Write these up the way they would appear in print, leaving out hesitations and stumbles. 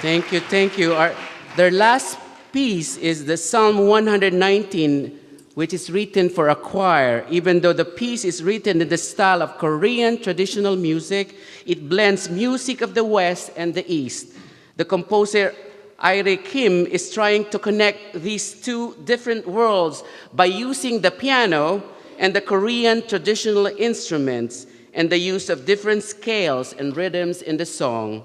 Thank you, thank you. Their last piece is the Psalm 119, which is written for a choir. Even though the piece is written in the style of Korean traditional music, it blends music of the West and the East. The composer Ire Kim is trying to connect these two different worlds by using the piano and the Korean traditional instruments and the use of different scales and rhythms in the song.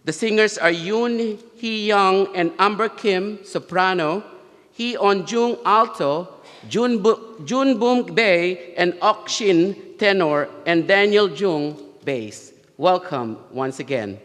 The singers are Yoon Hee-young and Amber Kim, soprano, Hee On-jung, alto, Jun Boom Bae and Ok Shin, tenor, and Daniel Jung, bass. Welcome once again.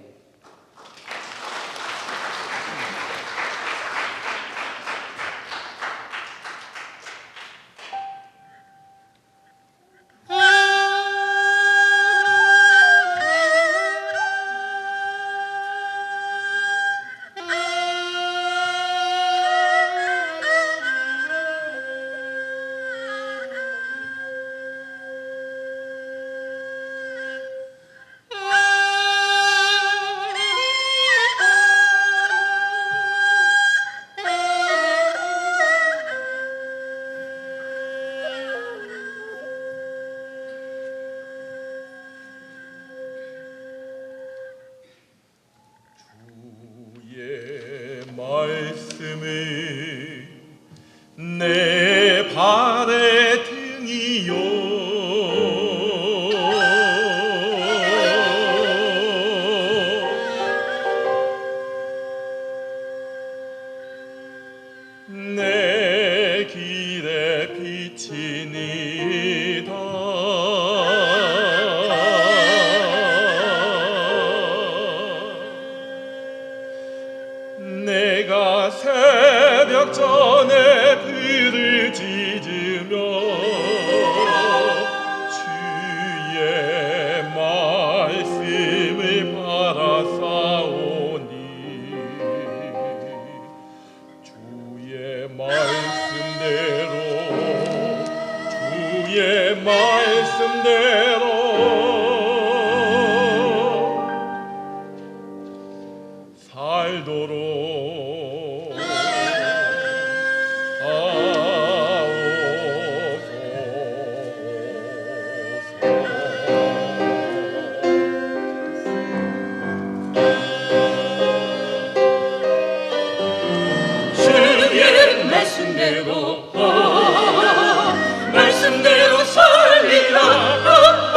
말씀이 내 발의 등이요 내 길의 빛이니이다. 내가 새벽 전에 불을 지르며 주의 말씀을 바라사오니 주의 말씀대로 살도록 주의 말씀대로 말씀대로 살리라.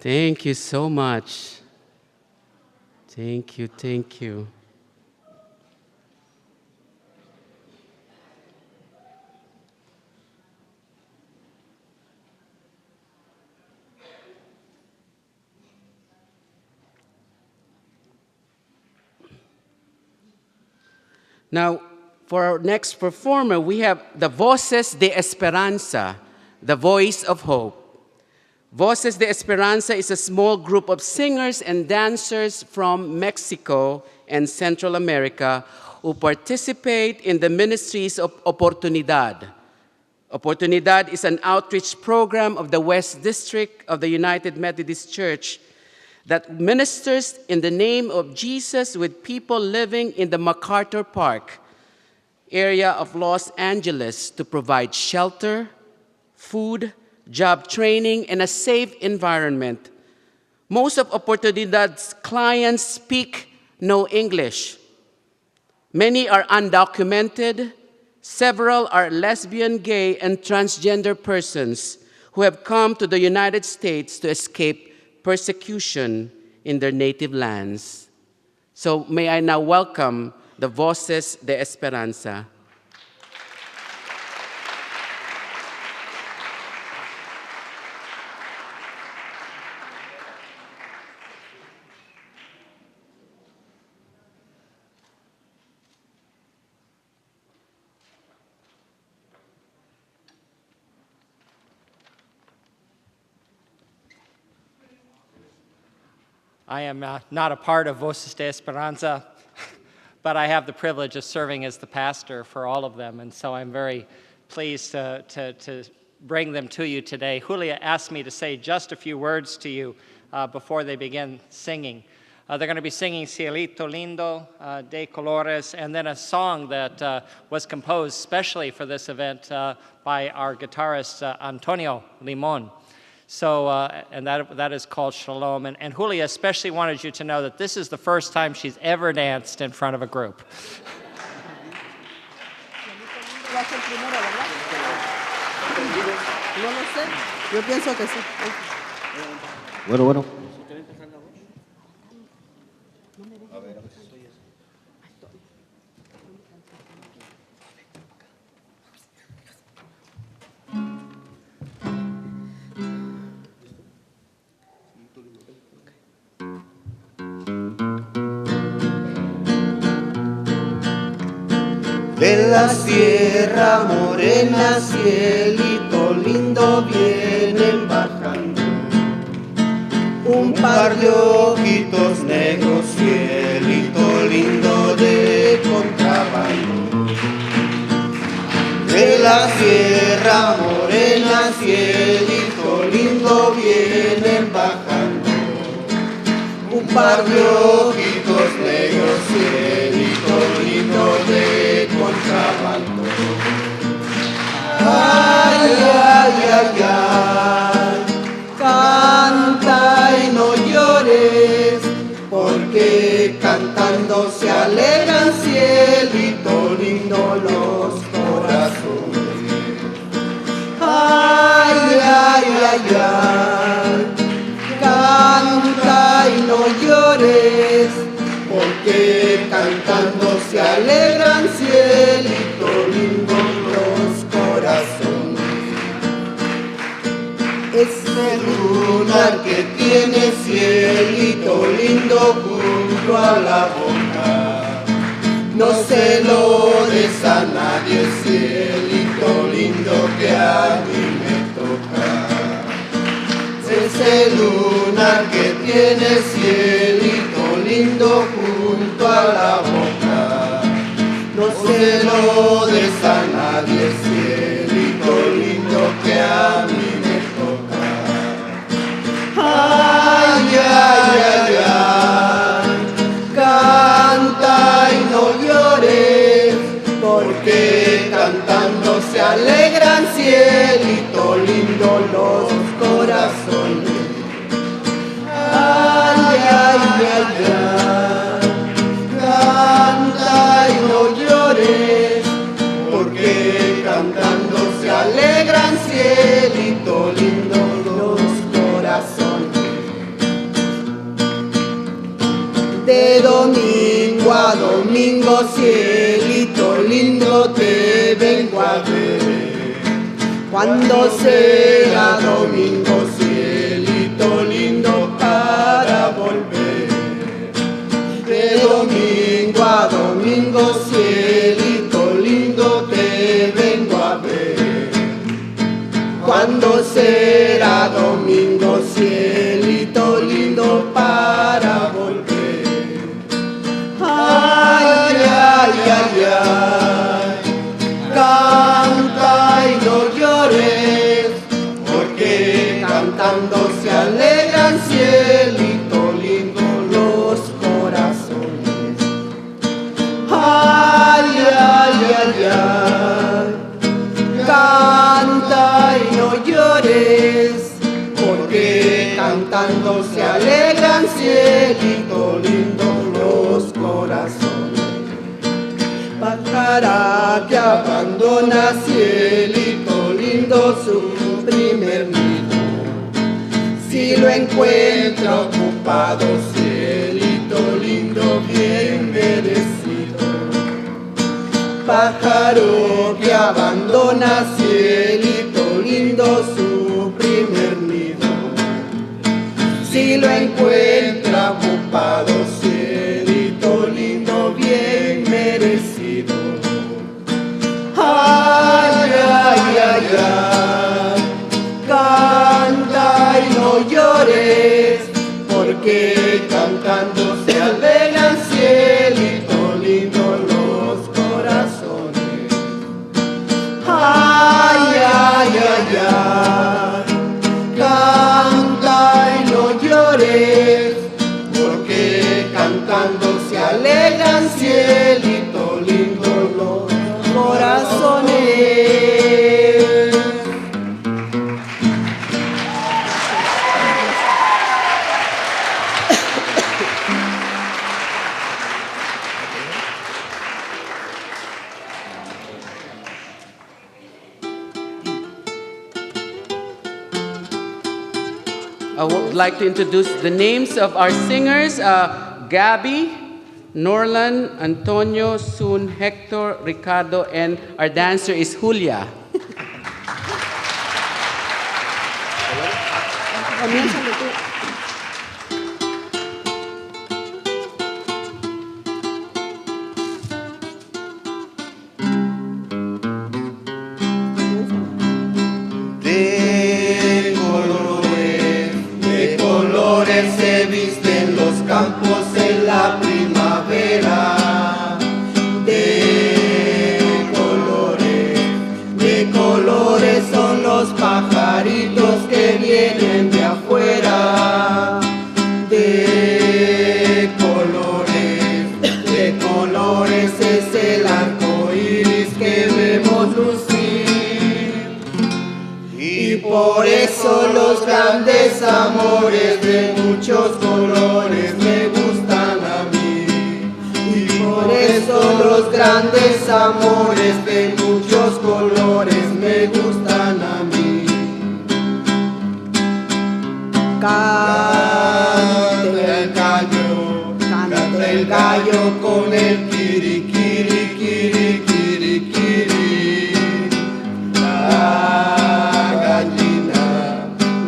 Thank you so much. Thank you, thank you. Now, for our next performer, we have the Voces de Esperanza, the voice of hope. Voces de Esperanza is a small group of singers and dancers from Mexico and Central America who participate in the ministries of Oportunidad. Oportunidad is an outreach program of the West District of the United Methodist Church that ministers in the name of Jesus with people living in the MacArthur Park area of Los Angeles to provide shelter, food, job training, and a safe environment. Most of Oportunidad's clients speak no English. Many are undocumented. Several are lesbian, gay, and transgender persons who have come to the United States to escape persecution in their native lands. So may I now welcome the Voces de Esperanza. I am not a part of Voces de Esperanza, but I have the privilege of serving as the pastor for all of them, and so I'm very pleased to bring them to you today. Julia asked me to say just a few words to you before they begin singing. They're going to be singing Cielito Lindo, De Colores, and then a song that was composed specially for this event by our guitarist, Antonio Limon. So, and that is called Shalom. And Julia especially wanted you to know that this is the first time she's ever danced in front of a group. Bueno. De la Sierra Morena, cielito lindo, vienen bajando un par de ojitos negros, cielito lindo de contrabando. De la Sierra Morena, cielito lindo, vienen bajando un par de ojitos negros, cielito lindo de contrabando. Ay, ay, ay, ay, canta y no llores, porque cantando se alegran, cielito lindo, los corazones. Ay, ay, ay, ay, canta y no llores, porque cantando se alegran, cielito lindo, los corazones. Ese lunar que tiene, cielito lindo, junto a la boca, no se lo des a nadie, cielito lindo, que a mí me toca. Ese lunar que tiene, cielito lindo, junto a la boca, De domingo a domingo, cielito lindo, te vengo a ver. ¿Cuándo será domingo, cielito lindo, para volver? De domingo a domingo, cielito lindo, te vengo a ver. ¿Cuándo será domingo, cielito lindo, para volver? Ay, ay, ay, ay, canta y no llores, porque cantando se alegran, cielito lindo, los corazones. Ay, ay, ay, ay, canta y no llores, porque cantando se alegran, cielito lindo, los corazones. Pájara que abandona, cielito lindo, su primer nido. Si lo encuentra ocupado, cielito lindo, bien merecido. Pájaro que abandona, cielito lindo, su primer nido. Si lo encuentra ocupado, cielito lindo, bien merecido. Ay, ay, ay, ay, canta y no llores, porque cantando se alegran, cielito lindo, los corazones. Ay, ay, ay, ay, canta y no llores, porque cantando se alegran, cielito lindo, los corazones. I would like to introduce the names of our singers, Gabby, Norlan, Antonio, Sun, Hector, Ricardo, and our dancer is Julia. De colores se visten los campos en la primavera. De colores son los pajaritos que vienen de afuera. De colores es el arco iris que vemos lucir. Y por eso los grandes amores de muchos colores me gustan a mí. Y por eso los grandes amores de muchos colores me gustan a mí. Canta el gallo con el kirikiri, kiri, kiri, kiri.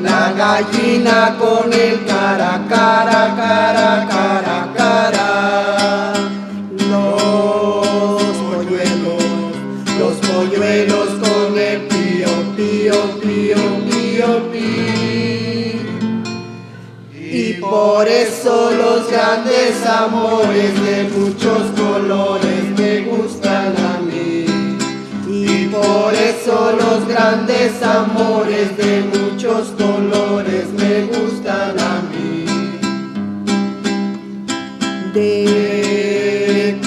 La gallina con el cara, cara, cara, cara, cara. Los polluelos con el pío, pío, pío, pío, pío. Y por eso los grandes amores de muchos colores me gustan a mí. Y por eso los grandes amores de muchos colores me gustan a mí. De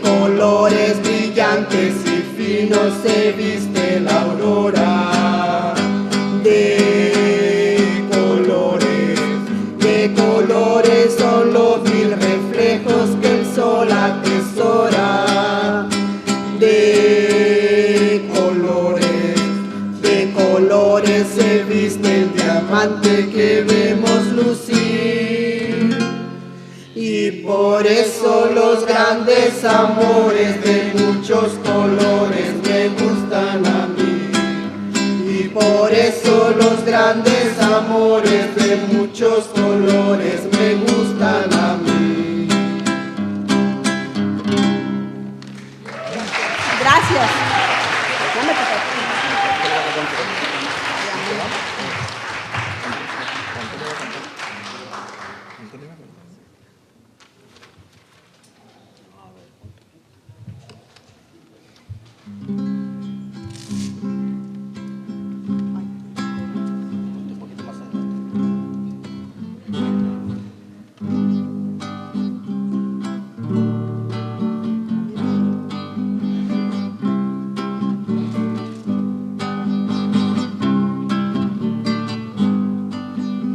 colores brillantes y finos se viste la aurora. De colores son los mil reflejos que el sol atesora. De colores se viste el diamante que vemos lucir. Y por eso los grandes amores de muchos colores me gustan a mí. Y por eso los grandes amores de muchos colores me gustan a mí. Gracias.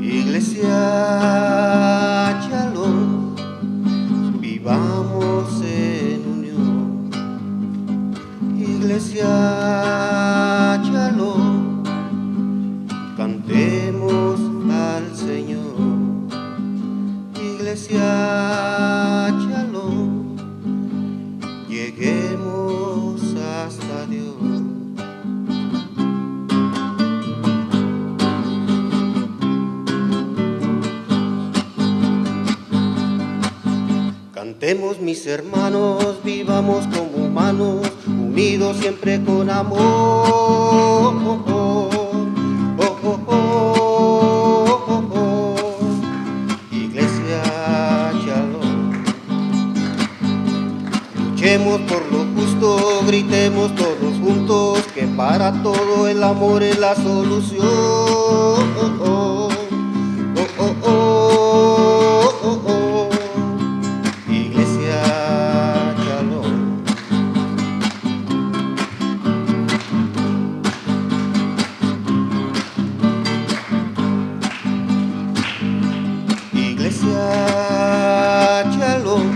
Iglesia Shalom, vivamos en unión. Iglesia Shalom, cantemos al Señor. Iglesia Shalom, lleguemos hasta Dios. Cantemos mis hermanos, vivamos como humanos, unidos siempre con amor. Iglesia Shalom, luchemos por lo justo, gritemos todos juntos, que para todo el amor es la solución. Iglesia Shalom. Iglesia Shalom,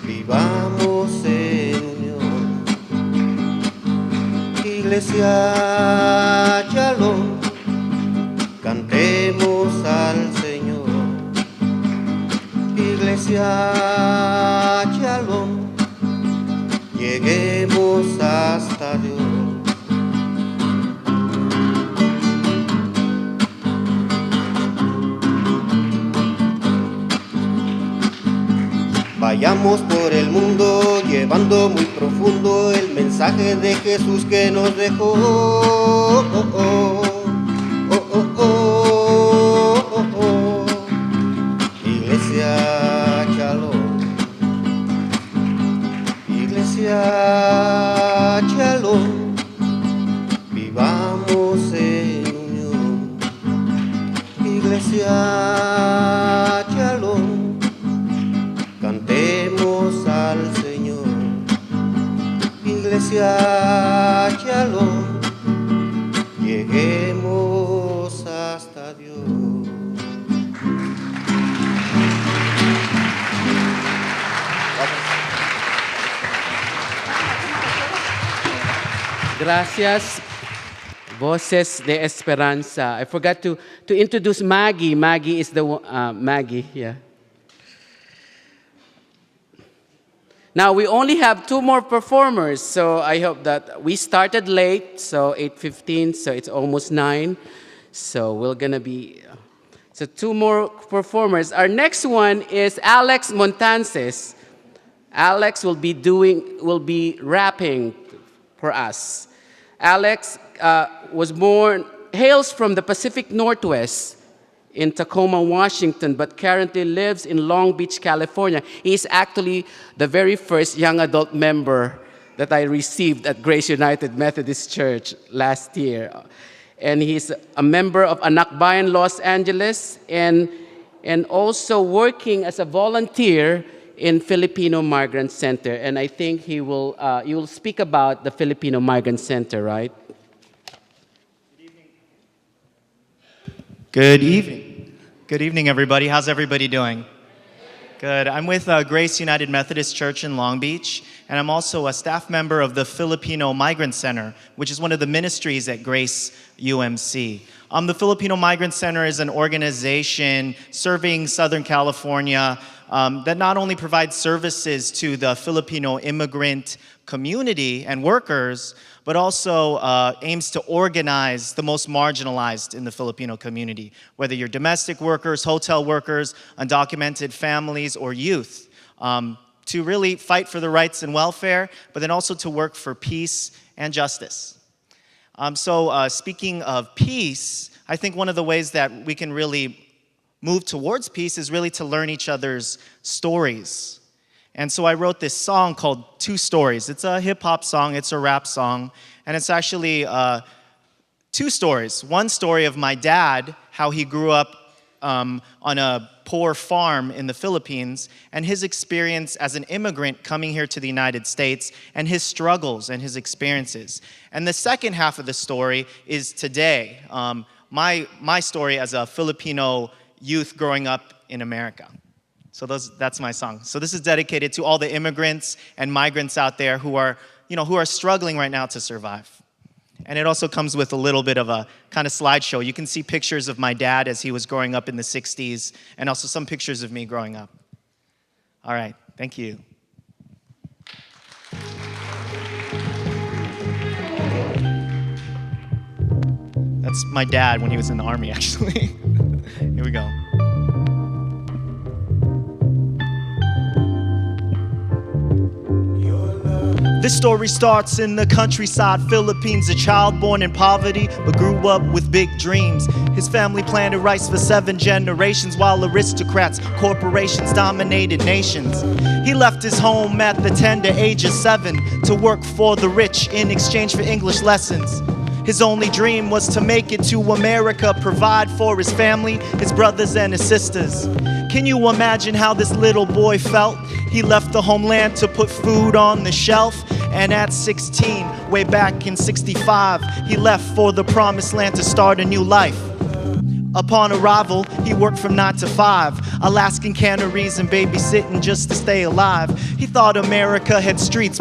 vivamos en unión. Iglesia Shalom, cantemos al Señor. Iglesia Shalom, lleguemos hasta Dios. Vayamos por el mundo llevando muy profundo el mensaje de Jesús que nos dejó. Iglesia Shalom, Iglesia Shalom, vivamos en unión. Iglesia Shalom, cantemos al Señor. Iglesia Shalom, lleguemos hasta Dios. Gracias. Voces de Esperanza. I forgot to introduce Maggie. Maggie is the Maggie, yeah. Now we only have 2 more performers, so I hope that we started late, so 8:15, so it's almost 9. So we're gonna be, so 2 more performers. Our next one is Alex Montances. Alex will be rapping for us. Alex hails from the Pacific Northwest in Tacoma, Washington, but currently lives in Long Beach, California. He's actually the very first young adult member that I received at Grace United Methodist Church last year. And he's a member of Anak Bayan, Los Angeles, and also working as a volunteer in Filipino Migrant Center. And I think you will speak about the Filipino Migrant Center, right? Good evening. Good evening, everybody. How's everybody doing? Good. I'm with Grace United Methodist Church in Long Beach, and I'm also a staff member of the Filipino Migrant Center, which is one of the ministries at Grace UMC. The Filipino Migrant Center is an organization serving Southern California that not only provides services to the Filipino immigrant community and workers, but also aims to organize the most marginalized in the Filipino community, whether you're domestic workers, hotel workers, undocumented families, or youth, to really fight for the rights and welfare, but then also to work for peace and justice. Speaking of peace, I think one of the ways that we can really move towards peace is really to learn each other's stories. And so I wrote this song called Two Stories. It's a hip-hop song, it's a rap song, and it's actually two stories. One story of my dad, how he grew up on a poor farm in the Philippines, and his experience as an immigrant coming here to the United States, and his struggles and his experiences. And the second half of the story is today, my story as a Filipino youth growing up in America. So that's my song. So this is dedicated to all the immigrants and migrants out there who are struggling right now to survive. And it also comes with a little bit of a kind of slideshow. You can see pictures of my dad as he was growing up in the 60s, and also some pictures of me growing up. All right, thank you. That's my dad when he was in the army, actually. Here we go. This story starts in the countryside Philippines, a child born in poverty but grew up with big dreams. His family planted rice for 7 generations while aristocrats, corporations dominated nations. He left his home at the tender age of 7 to work for the rich in exchange for English lessons. His only dream was to make it to America, provide for his family, his brothers and his sisters. Can you imagine how this little boy felt? He left the homeland to put food on the shelf. And at 16, way back in 65, he left for the promised land to start a new life. Upon arrival, he worked from 9 to 5, Alaskan canneries and babysitting just to stay alive. He thought America had streets,